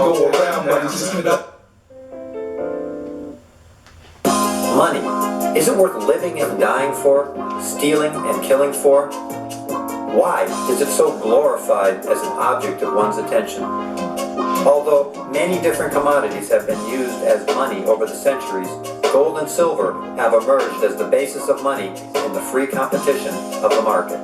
go around, money just spend up. Money. Is it worth living and dying for? Stealing and killing for? Why is it so glorified as an object of one's attention? Although many different commodities have been used as money over the centuries, gold and silver have emerged as the basis of money in the free competition of the market.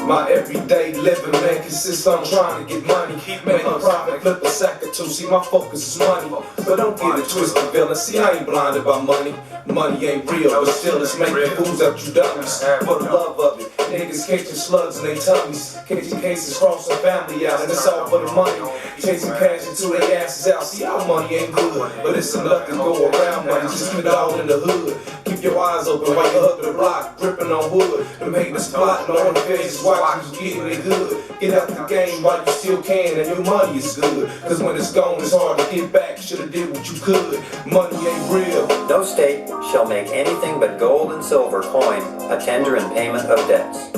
My everyday living, man, consists on trying to get money. Make a profit, flip a sack or two. See, my focus is money. But don't get it twisted, villain. See, I ain't blinded by money. Money ain't real, but still it's making fools out you dummies. For the love of it, niggas catching slugs in their tummies. Catching cases, crossing family out, and it's all for the money. Chasing cash until they asses out. See, our money ain't good, but it's enough to go around, money. Just spend it all in the hood. Keep your eyes open while you hug the block, gripping on wood. Them haters plotting on the faces, watching you getting it good. Get out the game while you still can, and your money is good. Cause when it's gone, it's hard to get back. Should've did what you could. Money ain't real. No state shall make anything but gold and silver coin a tender in payment of debts.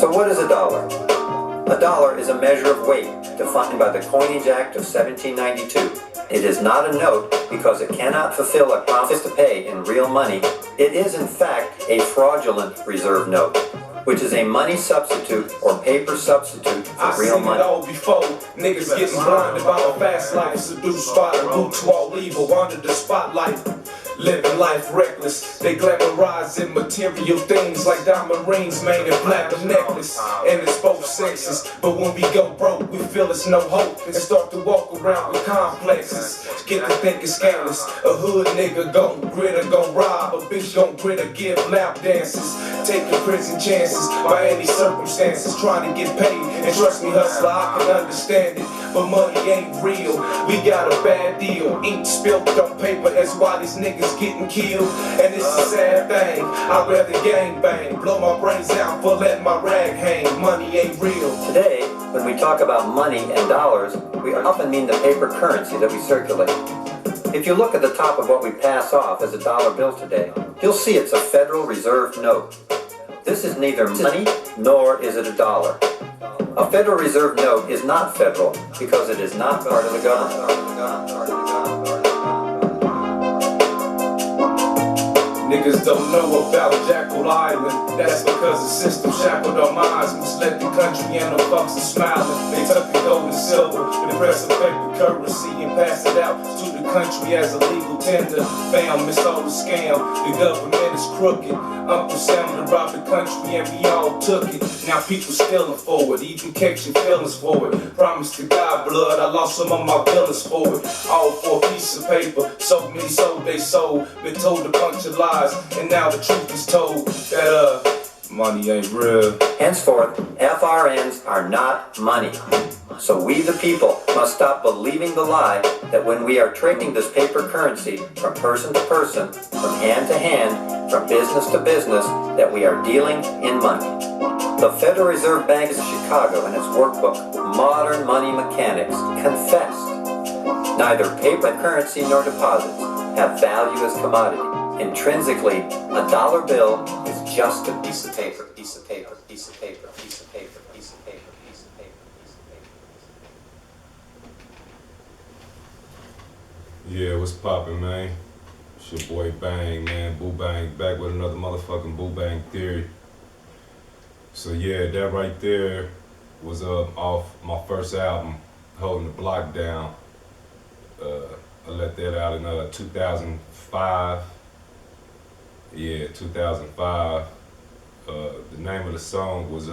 So what is a dollar? A dollar is a measure of weight defined by the Coinage Act of 1792. It is not a note because it cannot fulfill a promise to pay in real money. It is in fact a fraudulent reserve note, which is a money substitute or paper substitute for real money. I seen it all before. Niggas getting blinded by a fast life, seduced by the root to all evil under the spotlight. Living life reckless, they glamorize in material things like diamond rings, man, and platinum necklace. And it's both sexes, but when we go broke, we feel it's no hope and start to walk around with complexes. Get to thinking scandalous, a hood nigga gon' grit or gon' rob, a bitch gon' grit or give lap dances. Taking prison chances by any circumstances, trying to get paid. And trust me, hustler, I can understand it, but money ain't real. We got a bad deal, ink spilled on paper, that's why these niggas getting killed. And it's a sad thing, I'd rather gang bang, blow my brains out for letting my rag hang. Money ain't real. Today, when we talk about money and dollars, we often mean the paper currency that we circulate. If you look at the top of what we pass off as a dollar bill today, you'll see it's a Federal Reserve note. This is neither money nor is it a dollar. A Federal Reserve note is not federal because it is not part of the government. Niggas don't know about Jackal Island. That's because the system shackled our minds. Misled the country and the fucks are smiling. They took the gold and silver, the press of paper currency, and passed it out to the country as a legal tender. Fam, it's all a scam. The government is crooked. Uncle Sam robbed the country and we all took it. Now people stealing for it, even catching feelings for it. Promise to God, blood, I lost some of my villains for it. All for a piece of paper. So many sold they sold. Been told a bunch of lies, and now the truth is told that money ain't real. Henceforth, FRNs are not money. So we the people must stop believing the lie that when we are trading this paper currency from person to person, from hand to hand, from business to business, that we are dealing in money. The Federal Reserve Bank of Chicago, in its workbook, Modern Money Mechanics, confessed neither paper currency nor deposits have value as commodity. Intrinsically, a dollar bill is just a piece of paper, piece of paper, piece of paper, piece of paper, piece of paper, piece of paper, piece of paper. Yeah, what's poppin', man? It's your boy Bang, man. Boobang, back with another motherfucking Boobang theory. So yeah, that right there was off my first album, Holding the Block Down. I let that out in 2005. Yeah, 2005. The name of the song was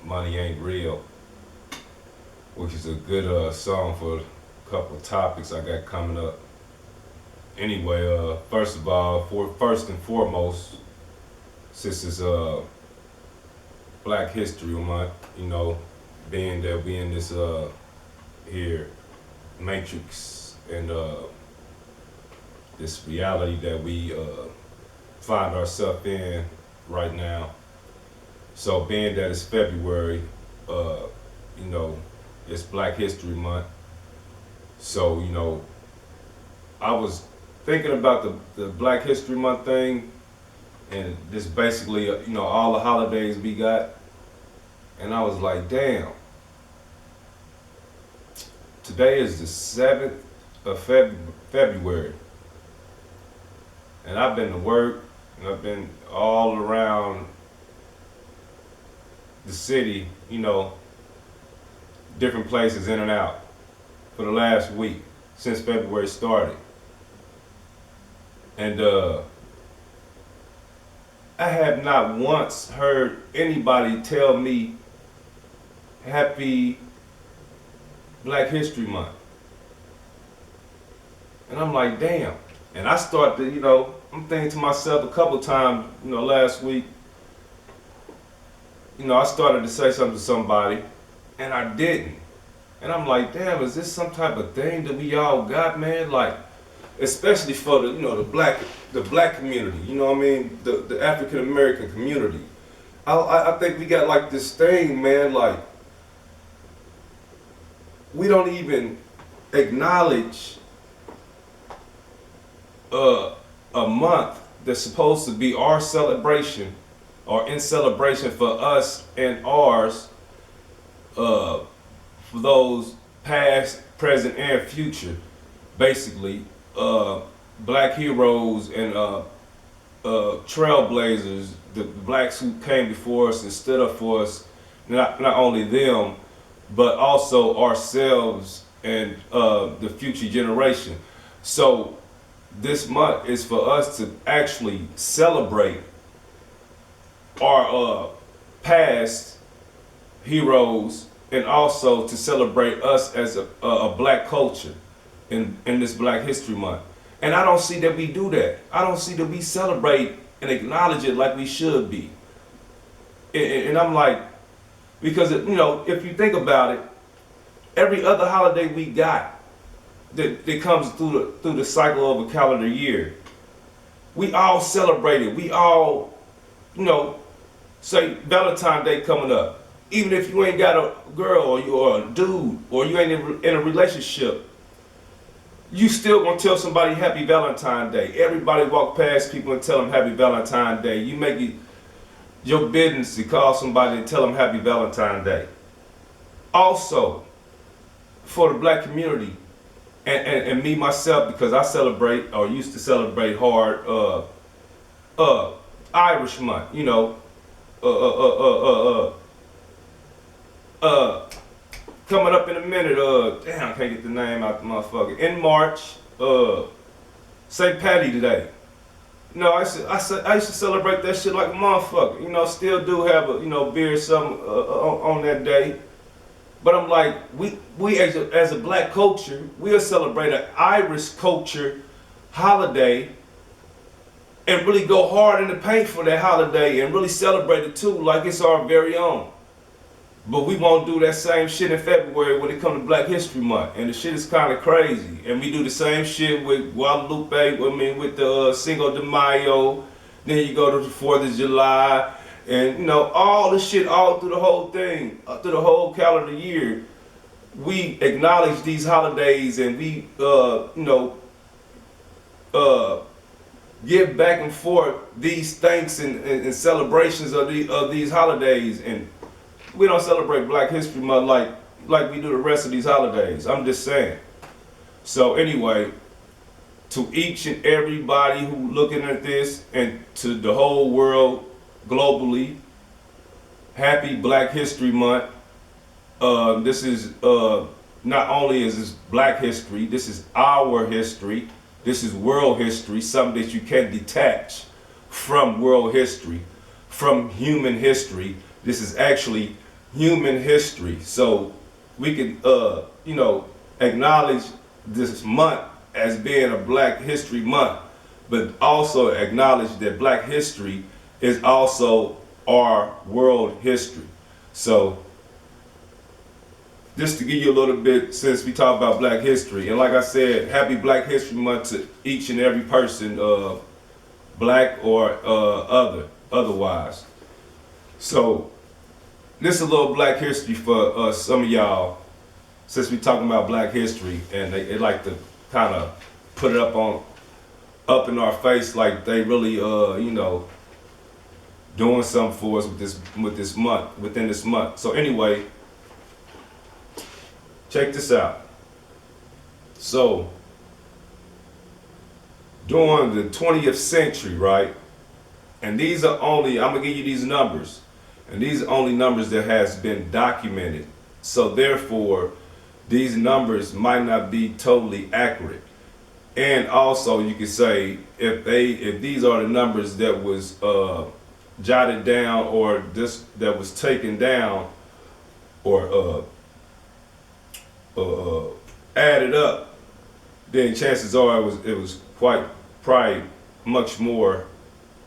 Money Ain't Real, which is a good song for a couple of topics I got coming up. Anyway, first of all, first and foremost, since it's Black History Month, you know, being that we in this here matrix and this reality that we find ourselves in right now. So being that it's February, you know, it's Black History Month. So, you know, I was thinking about the Black History Month thing, and just basically, you know, all the holidays we got. And I was like, damn. Today is the 7th of February. And I've been to work, and I've been all around the city, you know, different places in and out for the last week since February started. And I have not once heard anybody tell me happy Black History Month. And I'm like, damn. And I start to, you know, I'm thinking to myself a couple times, you know, last week, you know, I started to say something to somebody, and I didn't. And I'm like, damn, is this some type of thing that we all got, man? Like, especially for the, you know, the black community, you know what I mean? The African American community. I think we got like this thing, man, like, we don't even acknowledge a month that's supposed to be our celebration, or in celebration for us and ours, for those past, present, and future, basically, black heroes and trailblazers, the blacks who came before us and stood up for us, not only them, but also ourselves and the future generation. So this month is for us to actually celebrate our past heroes, and also to celebrate us as a black culture in this Black History Month. And I don't see that we do that. I don't see that we celebrate and acknowledge it like we should be. And I'm like, because, you know, if you think about it, every other holiday we got that comes through the cycle of a calendar year, we all celebrate it. We all, you know, say Valentine's Day coming up. Even if you ain't got a girl, or you are a dude, or you ain't in a relationship, you still gonna tell somebody Happy Valentine's Day. Everybody walk past people and tell them Happy Valentine's Day. You make it your business to call somebody and tell them Happy Valentine's Day. Also, for the black community, and me myself, because I celebrate, or used to celebrate hard, Irish month, you know, coming up in a minute, damn, I can't get the name out the motherfucker. In March, St. Patty today. You know, I used to celebrate that shit like a motherfucker. You know, still do have a, you know, beer or something on that day. But I'm like, we as a black culture, we'll celebrate an Irish culture holiday and really go hard in the paint for that holiday and really celebrate it too, like it's our very own. But we won't do that same shit in February when it comes to Black History Month, and the shit is kind of crazy. And we do the same shit with Guadalupe, with the Cinco de Mayo. Then you go to the 4th of July, and you know, all the shit all through the whole thing, through the whole calendar year. We acknowledge these holidays, and we, give back and forth these thanks and celebrations of these holidays. And we don't celebrate Black History Month like we do the rest of these holidays. I'm just saying. So anyway, to each and everybody who looking at this, and to the whole world globally, happy Black History Month. This is not only is this Black history, this is our history. This is world history, something that you can't detach from world history, from human history. This is actually human history. So we can, acknowledge this month as being a Black History Month, but also acknowledge that Black history is also our world history. So just to give you a little bit, since we talk about Black history, and like I said, happy Black History Month to each and every person, black or otherwise. So this is a little Black history for some of y'all, since we talking about Black history, and they like to kind of put it up in our face like they really, doing something for us within this month. So anyway, check this out. So during the 20th century, right? And these are only, I'm gonna give you these numbers, and these are only numbers that has been documented. So therefore, these numbers might not be totally accurate. And also, you could say if these are the numbers that was jotted down or that was taken down or added up, then chances are it was probably much more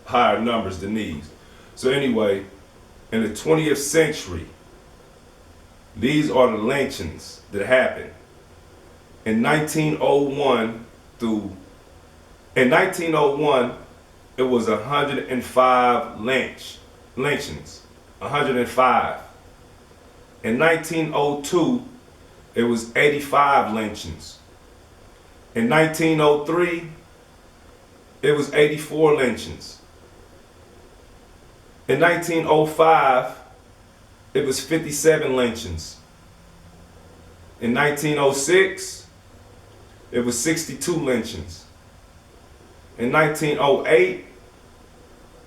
higher numbers than these. So anyway, in the 20th century, these are the lynchings that happened. In 1901 in 1901, it was 105 lynchings, 105. In 1902, it was 85 lynchings. In 1903, it was 84 lynchings. In 1905, it was 57 lynchings. In 1906, it was 62 lynchings. In 1908,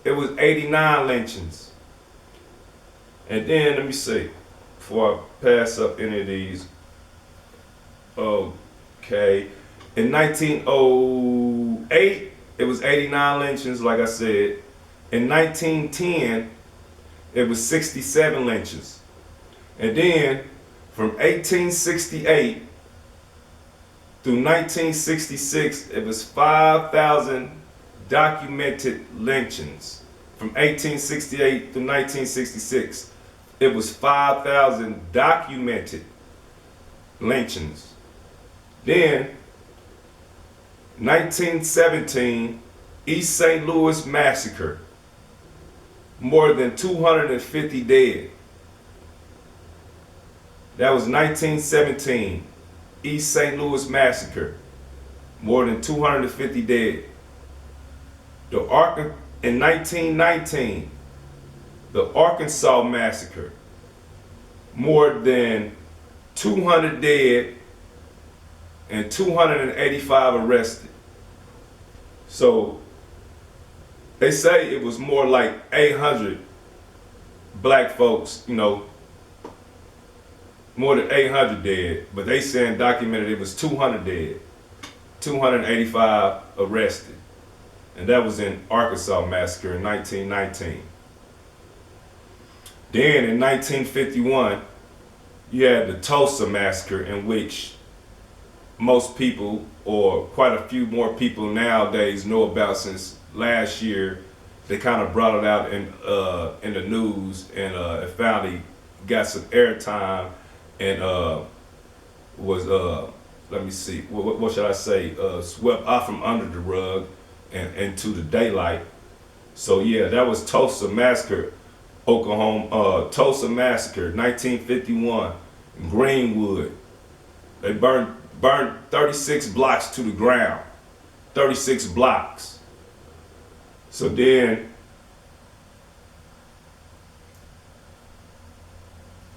it was 89 lynchings. And then, let me see, before I pass up any of these. Okay. In 1908, it was 89 lynchings, like I said. In 1910, it was 67 lynchings. And then, from 1868 through 1966, it was 5,000 documented lynchings. From 1868 through 1966, it was 5,000 documented lynchings. Then, 1917, East St. Louis massacre, more than 250 dead. That was 1917, East St. Louis massacre, more than 250 dead. In 1919, the Arkansas massacre, more than 200 dead and 285 arrested. So they say it was more like 800 black folks, more than 800 dead, but they saying documented it was 200 dead, 285 arrested. And that was in Arkansas massacre in 1919. Then in 1951, you had the Tulsa massacre, in which most people, or quite a few more people nowadays, know about, since last year they kind of brought it out in the news, and it finally got some airtime, and was let me see, what should I say, swept out from under the rug and into the daylight. So yeah, that was Tulsa massacre, Oklahoma. Tulsa massacre, 1951, Greenwood. They burned 36 blocks to the ground. 36 blocks. So then,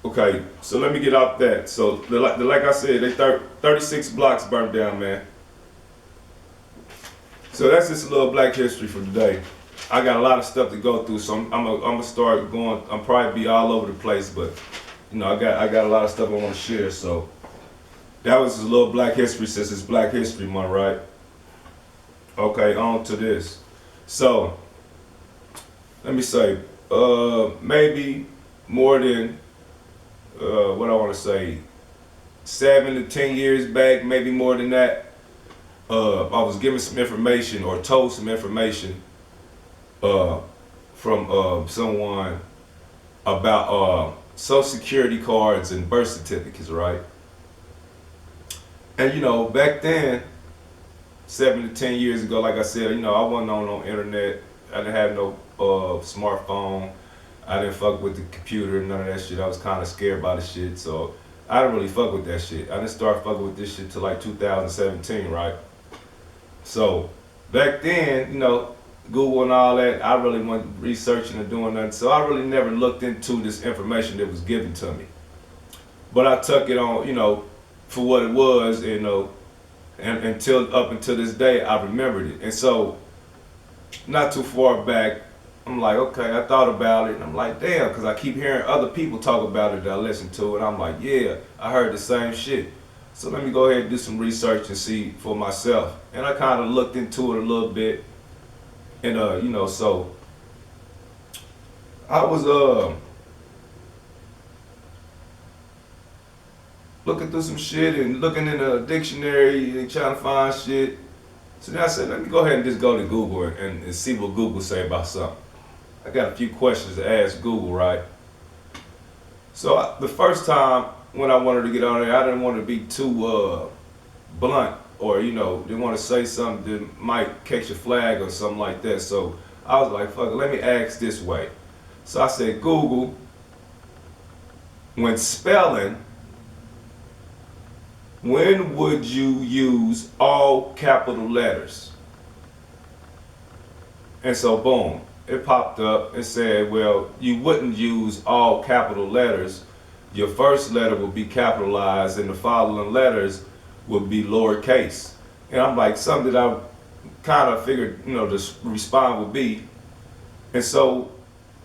okay, so let me get off that. So like I said, they 36 blocks burned down, man. So that's just a little Black history for today. I got a lot of stuff to go through, so I'm gonna start going. I'm probably be all over the place, but I got a lot of stuff I want to share. So that was a little Black history, since it's Black History Month, right? Okay, on to this. So let me say, maybe more than what I want to say, 7 to 10 years back, maybe more than that. I was given some information, or told some information from someone about Social Security cards and birth certificates, right? And back then, 7 to 10 years ago, like I said, I wasn't on internet. I didn't have no smartphone. I didn't fuck with the computer, none of that shit. I was kind of scared by the shit, so I didn't really fuck with that shit. I didn't start fucking with this shit till like 2017, right? So back then, Google and all that, I really wasn't researching and doing nothing. So I really never looked into this information that was given to me. But I took it on, for what it was, and up until this day, I remembered it. And so, not too far back, I'm like, okay, I thought about it, and I'm like, damn, because I keep hearing other people talk about it that I listen to, and I'm like, yeah, I heard the same shit. So let me go ahead and do some research and see for myself. And I kind of looked into it a little bit, and so I was looking through some shit and looking in a dictionary and trying to find shit. So then I said, let me go ahead and just go to Google and see what Google say about something. I got a few questions to ask Google, right? So the first time when I wanted to get on there, I didn't want to be too blunt or, didn't want to say something that might catch a flag or something like that. So I was like, fuck it, let me ask this way. So I said, Google, when spelling, when would you use all capital letters? And so boom, it popped up and said, well, you wouldn't use all capital letters. Your first letter would be capitalized and the following letters would be lowercase. And I'm like, something that I kind of figured, the response would be. And so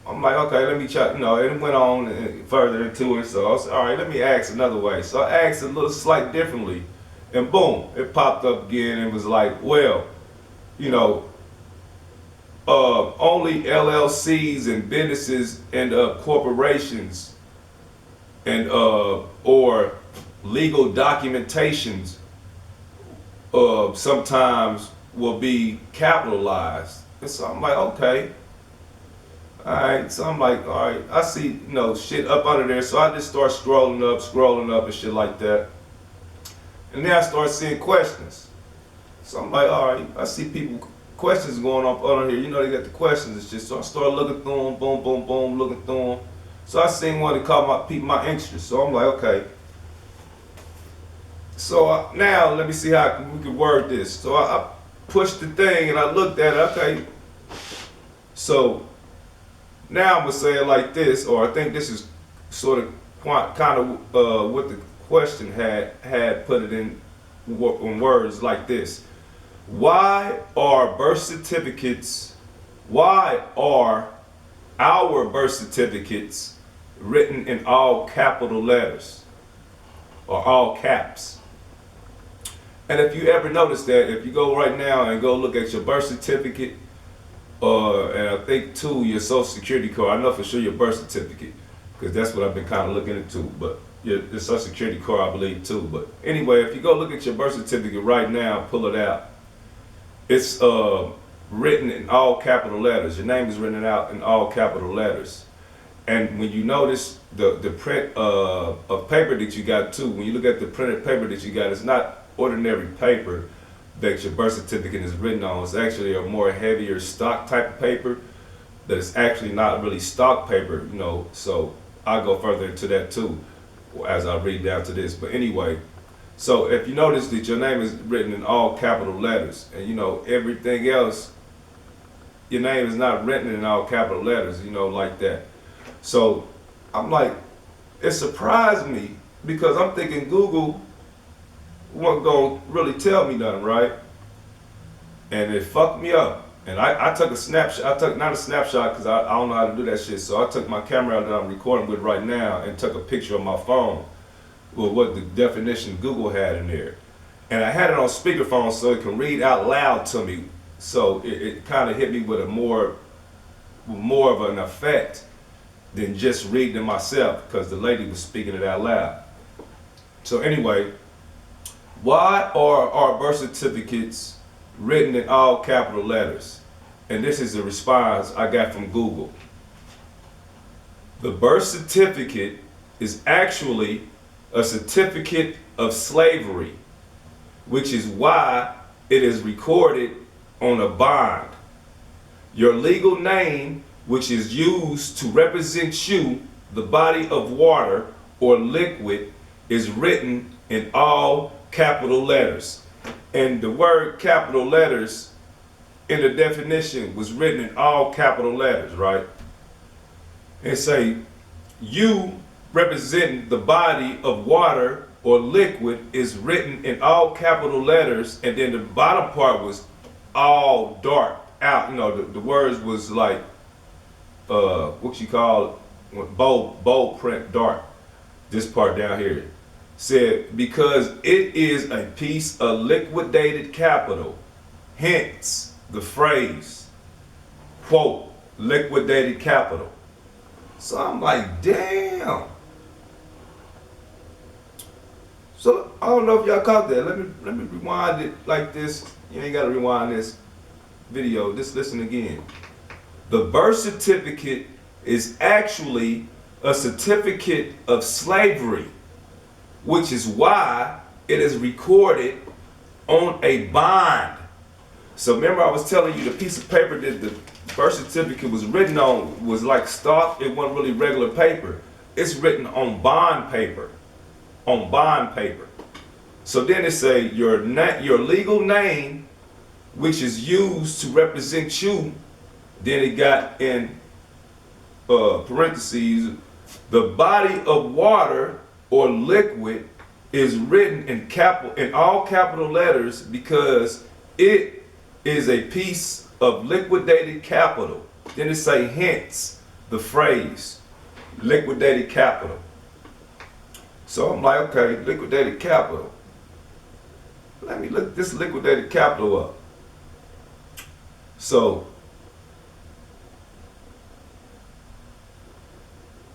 I'm like, okay, let me try, and it went on further into it. So I said, all right, let me ask another way. So I asked a little slight differently, and boom, it popped up again and was like, well, only LLCs and businesses and corporations and or legal documentations sometimes will be capitalized. And so I'm like, okay. Alright, so I'm like, alright, I see, shit up under there, so I just start scrolling up and shit like that. And then I start seeing questions. So I'm like, alright, I see people, questions going on under here, they got the questions and shit, so I start looking through them, boom, boom, boom, looking through them. So I seen one that caught my interest, so I'm like, okay. So now, let me see how we can word this. So I pushed the thing and I looked at it, okay. So, now I'm gonna say it like this, or I think this is sort of kind of what the question had put it in words like this. Why are our birth certificates written in all capital letters or all caps? And if you ever notice that, if you go right now and go look at your birth certificate, and I think too your social security card. I know for sure your birth certificate, because that's what I've been kind of looking into. But your social security card, I believe too. But anyway, if you go look at your birth certificate right now, pull it out. It's written in all capital letters. Your name is written out in all capital letters. And when you notice the print of paper that you got too, when you look at the printed paper that you got, it's not ordinary paper that your birth certificate is written on. It's actually a more heavier stock type of paper that is actually not really stock paper, so I'll go further into that too as I read down to this. But anyway, so if you notice that your name is written in all capital letters and everything else, your name is not written in all capital letters, like that. So I'm like, it surprised me because I'm thinking Google wasn't gonna really tell me nothing, right? And it fucked me up. And I took a snapshot. I took not a snapshot because I don't know how to do that shit. So I took my camera out that I'm recording with right now and took a picture of my phone with what the definition Google had in there. And I had it on speakerphone so it can read out loud to me. So it kind of hit me with a more of an effect than just reading it myself because the lady was speaking it out loud. So anyway, why are our birth certificates written in all capital letters? And this is the response I got from Google. The birth certificate is actually a certificate of slavery, which is why it is recorded on a bond. Your legal name, which is used to represent you, the body of water or liquid, is written in all capital letters. And the word capital letters in the definition was written in all capital letters, right? And say, you representing the body of water or liquid is written in all capital letters, and then the bottom part was all dark out. You know, the words was like, what you call it, bold print dark. This part down here said, because it is a piece of liquidated capital, hence the phrase, quote, liquidated capital. So I'm like, damn. So I don't know if y'all caught that. Let me rewind it like this. You ain't gotta rewind this video. Just listen again. The birth certificate is actually a certificate of slavery, which is why it is recorded on a bond. So remember I was telling you the piece of paper that the birth certificate was written on was like stock. It wasn't really regular paper. It's written on bond paper. On bond paper. So then it say your legal name, which is used to represent you. Then it got in parentheses, the body of water or liquid is written in all capital letters because it is a piece of liquidated capital. Then it say hence the phrase liquidated capital. So I'm like, okay, liquidated capital. Let me look this liquidated capital up. So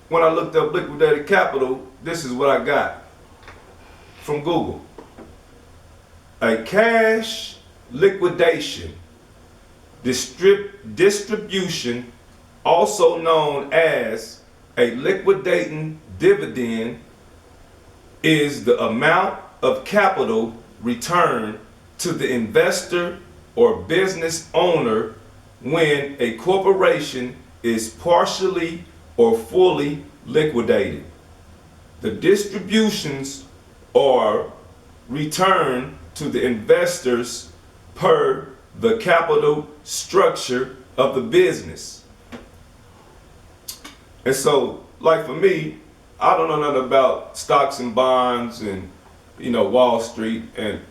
when I looked up liquidated capital, this is what I got from Google. A cash liquidation distribution, also known as a liquidating dividend, is the amount of capital returned to the investor or business owner when a corporation is partially or fully liquidated. The distributions are returned to the investors per the capital structure of the business. And so, like for me, I don't know nothing about stocks and bonds and, you know, Wall Street, and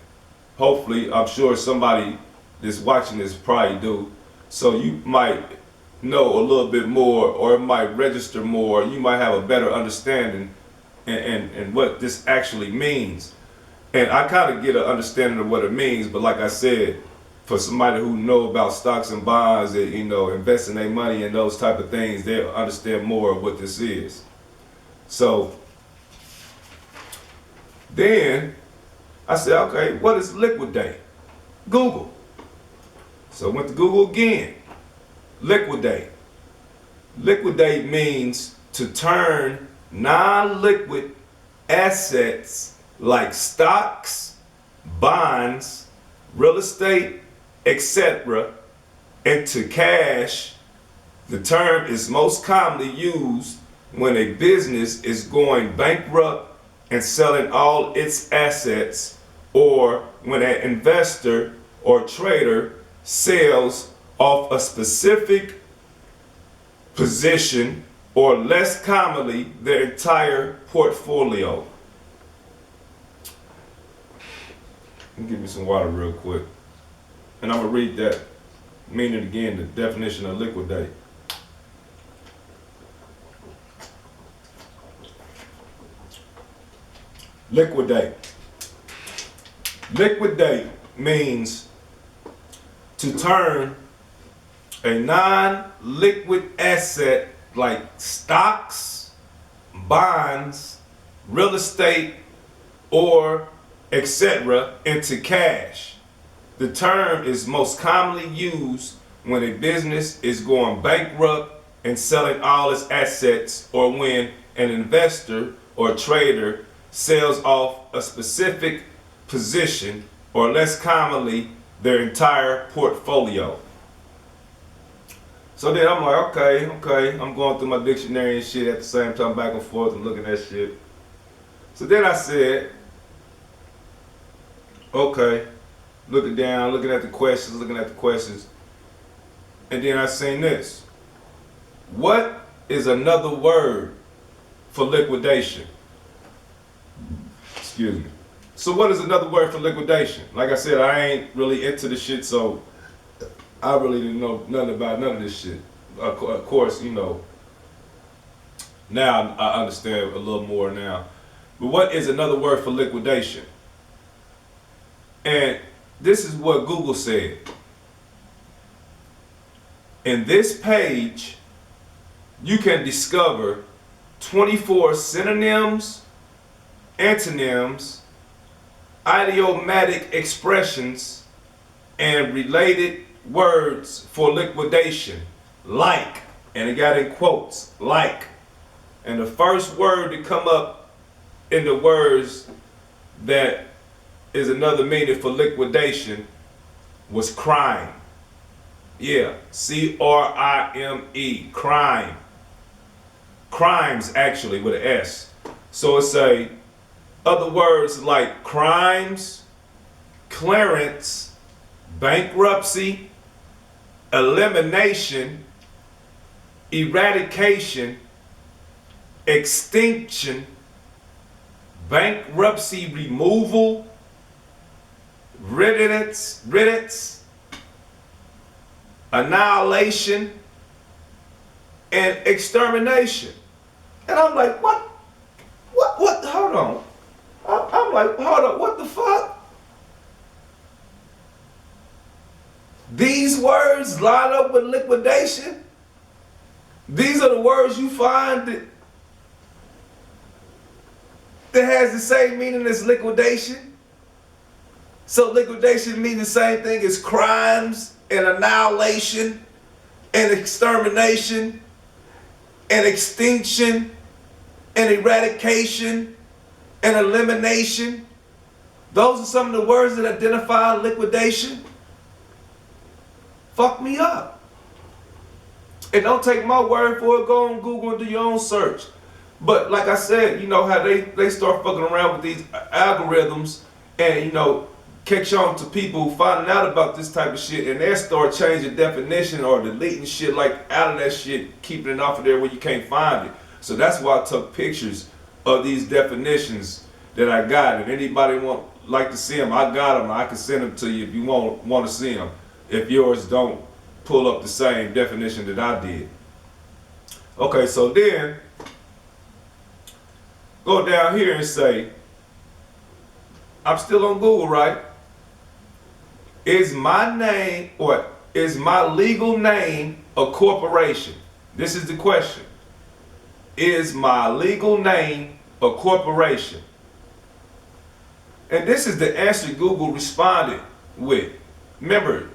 hopefully, I'm sure somebody that's watching this probably do. So you might know a little bit more, or it might register more. You might have a better understanding and what this actually means. And I kind of get an understanding of what it means, but like I said, for somebody who know about stocks and bonds and, you know, investing their money in those type of things, they'll understand more of what this is. So then I said, okay, what is liquidate? Google. So I went to Google again. Liquidate. Liquidate means to turn non-liquid assets like stocks, bonds, real estate, etc. into cash. The term is most commonly used when a business is going bankrupt and selling all its assets, or when an investor or trader sells off a specific position, or less commonly, their entire portfolio. Give me some water real quick. And I'm gonna read that meaning again, the definition of liquidate. Liquidate. Liquidate means to turn a non-liquid asset like stocks, bonds, real estate, or etc. into cash. The term is most commonly used when a business is going bankrupt and selling all its assets, or when an investor or trader sells off a specific position, or less commonly, their entire portfolio. So then I'm like, okay, I'm going through my dictionary and shit at the same time, back and forth, and looking at shit. So then I said, okay, looking at the questions, And then I seen this. What is another word for liquidation? Excuse me. So what is another word for liquidation? Like I said, I ain't really into the shit, so I really didn't know nothing about none of this shit. Of course, you know, now I understand a little more now. But what is another word for liquidation? And this is what Google said. In this page, you can discover 24 synonyms, antonyms, idiomatic expressions, and related words for liquidation, like, and it got in quotes, like. And the first word to come up in the words that is another meaning for liquidation was crime. Yeah, C-R-I-M-E, crime. Crimes, actually, with an S. So it's other words like crimes, clearance, bankruptcy, elimination, eradication, extinction, bankruptcy removal, riddance, annihilation, and extermination. And I'm like, what, hold on. I'm like, hold on, what the fuck? These words line up with liquidation? These are the words you find that has the same meaning as liquidation? So liquidation means the same thing as crimes and annihilation and extermination and extinction and eradication and elimination. Those are some of the words that identify liquidation. Fuck me up. And don't take my word for it. Go on Google and do your own search. But like I said, you know how they start fucking around with these algorithms and, you know, catch on to people finding out about this type of shit, and they start changing definition or deleting shit like out of that shit, keeping it off of there where you can't find it. So that's why I took pictures of these definitions that I got. And anybody like to see them, I got them. I can send them to you if you want to see them. If yours don't pull up the same definition that I did. Okay, so then go down here and say, I'm still on Google, right? Is my name, or is my legal name a corporation? This is the question. Is my legal name a corporation? And this is the answer Google responded with. Remember,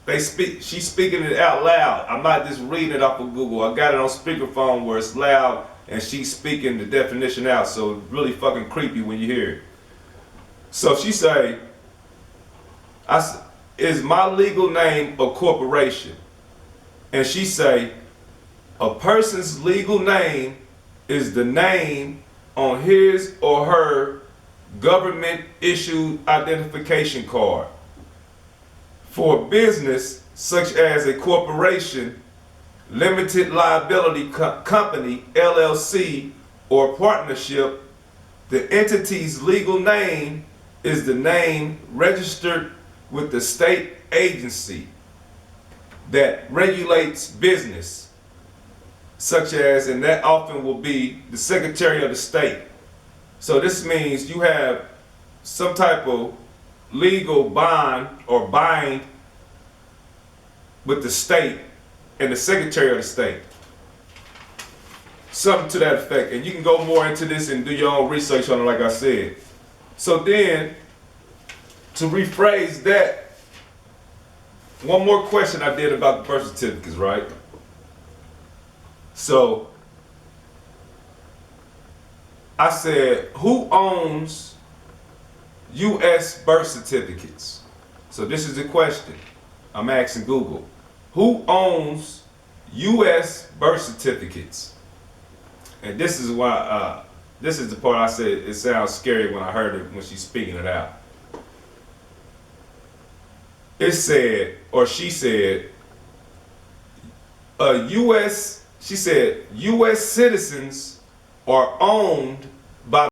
she's speaking it out loud. I'm not just reading it off of Google. I got it on speakerphone where it's loud and she's speaking the definition out. So it's really fucking creepy when you hear it. So she say, is my legal name a corporation? And she say, a person's legal name is the name on his or her government issued identification card. For a business such as a corporation, limited liability company, LLC, or partnership, the entity's legal name is the name registered with the state agency that regulates business, such as, and that often will be the Secretary of the State. So this means you have some type of legal bond or bind with the state and the Secretary of the State. Something to that effect. And you can go more into this and do your own research on it, like I said. So then, to rephrase that, one more question I did about the birth certificates, right? So, I said, who owns U.S. birth certificates? So this is the question I'm asking Google. Who owns U.S. birth certificates? And this is why, this is the part I said it sounds scary when I heard it, when she's speaking it out. It said, or she said, she said, U.S. citizens are owned by